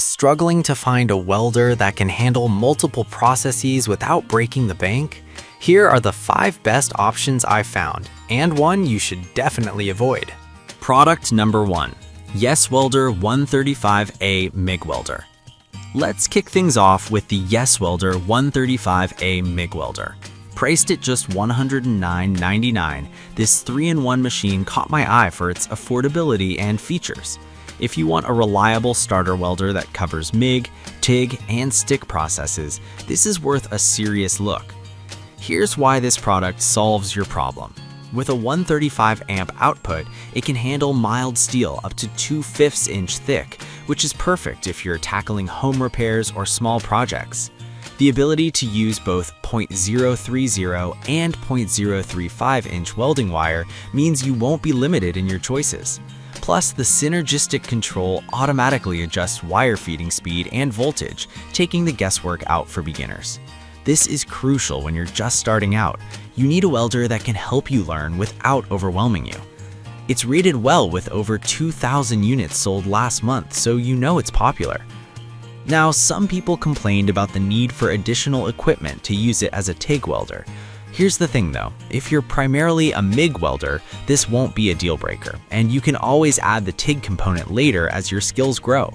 Struggling to find a welder that can handle multiple processes without breaking the bank? Here are the 5 best options I found, and one you should definitely avoid. Product number 1. Yes Welder 135A MIG Welder. Let's kick things off with the Yes Welder 135A MIG Welder. Priced at just $109.99, this 3-in-1 machine caught my eye for its affordability and features. If you want a reliable starter welder that covers MIG, TIG, and stick processes, this is worth a serious look. Here's why this product solves your problem. With a 135 amp output, it can handle mild steel up to 2/5 inch thick, which is perfect if you're tackling home repairs or small projects. The ability to use both .030 and .035 inch welding wire means you won't be limited in your choices. Plus, the synergistic control automatically adjusts wire feeding speed and voltage, taking the guesswork out for beginners. This is crucial when you're just starting out. You need a welder that can help you learn without overwhelming you. It's rated well with over 2,000 units sold last month, so you know it's popular. Now, some people complained about the need for additional equipment to use it as a TIG welder. Here's the thing though, if you're primarily a MIG welder, this won't be a deal breaker, and you can always add the TIG component later as your skills grow.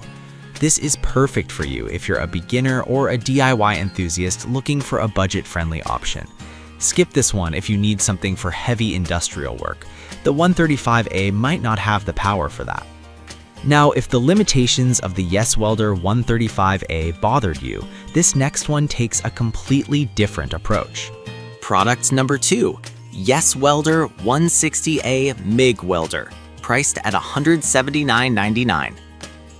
This is perfect for you if you're a beginner or a DIY enthusiast looking for a budget-friendly option. Skip this one if you need something for heavy industrial work. The 135A might not have the power for that. Now, if the limitations of the Yes Welder 135A bothered you, this next one takes a completely different approach. Product number 2. Yes Welder 160A MIG Welder, priced at $179.99.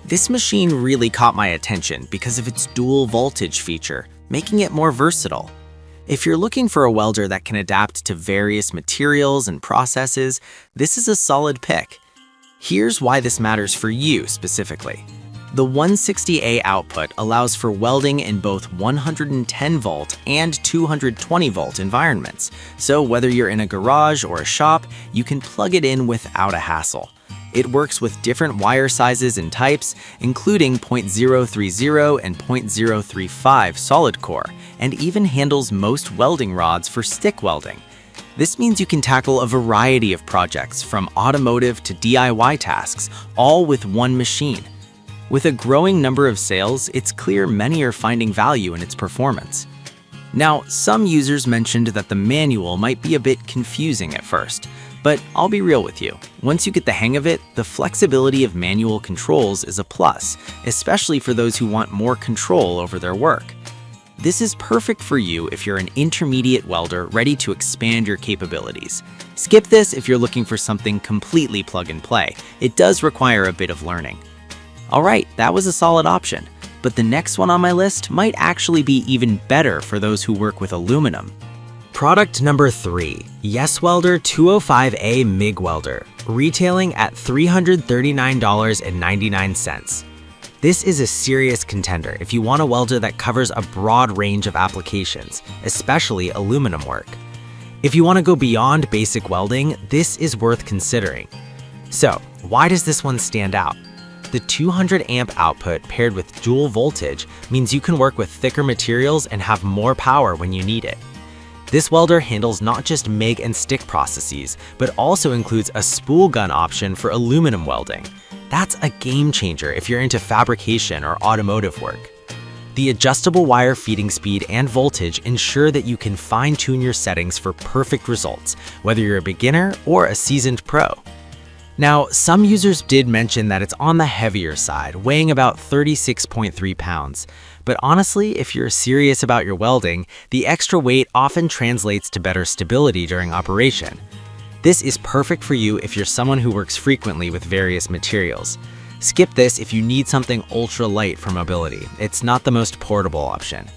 This machine really caught my attention because of its dual voltage feature, making it more versatile. If you're looking for a welder that can adapt to various materials and processes, this is a solid pick. Here's why this matters for you specifically. The 160A output allows for welding in both 110 volt and 220 volt environments, so whether you're in a garage or a shop, you can plug it in without a hassle. It works with different wire sizes and types, including .030 and .035 solid core, and even handles most welding rods for stick welding. This means you can tackle a variety of projects from automotive to DIY tasks, all with one machine. With a growing number of sales, it's clear many are finding value in its performance. Now, some users mentioned that the manual might be a bit confusing at first, but I'll be real with you. Once you get the hang of it, the flexibility of manual controls is a plus, especially for those who want more control over their work. This is perfect for you if you're an intermediate welder ready to expand your capabilities. Skip this if you're looking for something completely plug and play. It does require a bit of learning. Alright, that was a solid option, but the next one on my list might actually be even better for those who work with aluminum. Product number 3. Yes Welder 205A MIG Welder, retailing at $339.99. This is a serious contender if you want a welder that covers a broad range of applications, especially aluminum work. If you want to go beyond basic welding, this is worth considering. So, why does this one stand out? The 200 amp output paired with dual voltage means you can work with thicker materials and have more power when you need it. This welder handles not just MIG and stick processes, but also includes a spool gun option for aluminum welding. That's a game changer if you're into fabrication or automotive work. The adjustable wire feeding speed and voltage ensure that you can fine-tune your settings for perfect results, whether you're a beginner or a seasoned pro. Now, some users did mention that it's on the heavier side, weighing about 36.3 pounds. But honestly, if you're serious about your welding, the extra weight often translates to better stability during operation. This is perfect for you if you're someone who works frequently with various materials. Skip this if you need something ultra light for mobility. It's not the most portable option.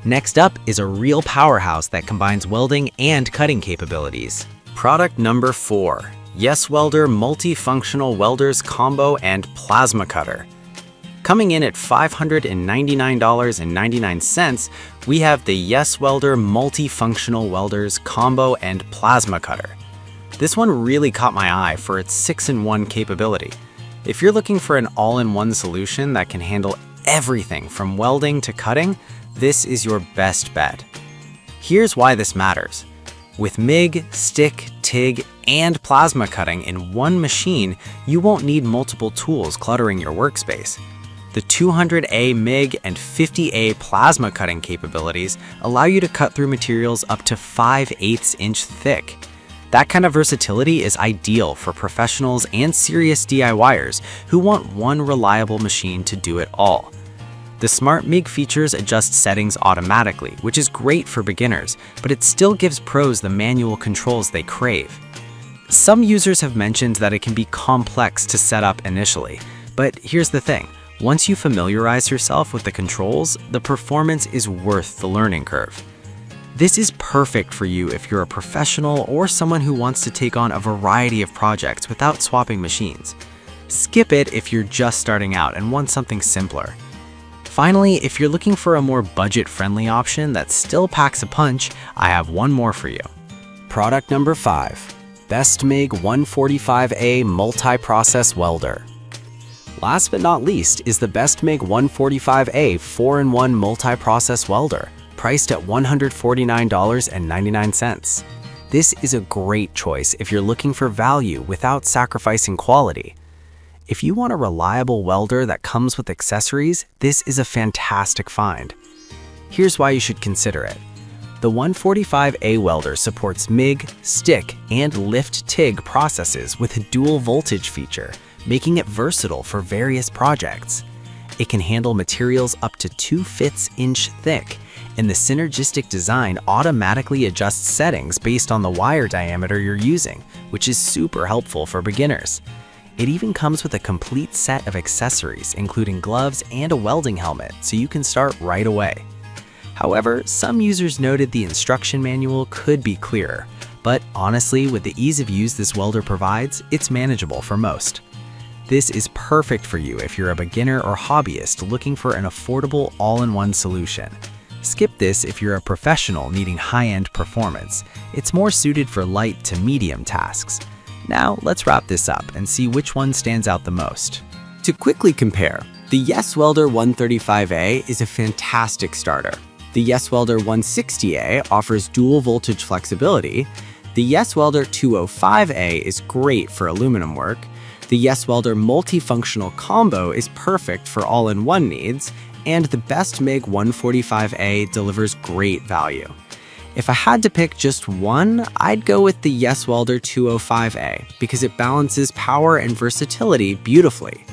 Next up is a real powerhouse that combines welding and cutting capabilities. Product number 4. Yes Welder Multifunctional Welders Combo and Plasma Cutter. Coming in at $599.99, we have the Yes Welder Multifunctional Welders Combo and Plasma Cutter. This one really caught my eye for its 6-in-1 capability. If you're looking for an all-in-one solution that can handle everything from welding to cutting, this is your best bet. Here's why this matters. With MIG, stick, TIG, and plasma cutting in one machine, you won't need multiple tools cluttering your workspace. The 200A MIG and 50A plasma cutting capabilities allow you to cut through materials up to 5/8 inch thick. That kind of versatility is ideal for professionals and serious DIYers who want one reliable machine to do it all. The smart MIG features adjust settings automatically, which is great for beginners, but it still gives pros the manual controls they crave. Some users have mentioned that it can be complex to set up initially, but here's the thing. Once you familiarize yourself with the controls, the performance is worth the learning curve. This is perfect for you if you're a professional or someone who wants to take on a variety of projects without swapping machines. Skip it if you're just starting out and want something simpler. Finally, if you're looking for a more budget-friendly option that still packs a punch, I have one more for you. Product number 5. Best MIG 145A Multiprocess Welder. Last but not least is the Best MIG 145A 4-in-1 Multiprocess Welder, priced at $149.99. This is a great choice if you're looking for value without sacrificing quality. If you want a reliable welder that comes with accessories, this is a fantastic find. Here's why you should consider it. The 145A welder supports MIG, stick, and lift TIG processes with a dual voltage feature, making it versatile for various projects. It can handle materials up to 2/5 inch thick, and the synergistic design automatically adjusts settings based on the wire diameter you're using, which is super helpful for beginners. It even comes with a complete set of accessories, including gloves and a welding helmet, so you can start right away. However, some users noted the instruction manual could be clearer, but honestly, with the ease of use this welder provides, it's manageable for most. This is perfect for you if you're a beginner or hobbyist looking for an affordable all-in-one solution. Skip this if you're a professional needing high-end performance. It's more suited for light to medium tasks. Now, let's wrap this up and see which one stands out the most. To quickly compare, the Welder 135A is a fantastic starter. The Welder 160A offers dual voltage flexibility. The Welder 205A is great for aluminum work. The Welder multifunctional combo is perfect for all-in-one needs, and the Best MIG 145A delivers great value. If I had to pick just one, I'd go with the Welder 205A because it balances power and versatility beautifully.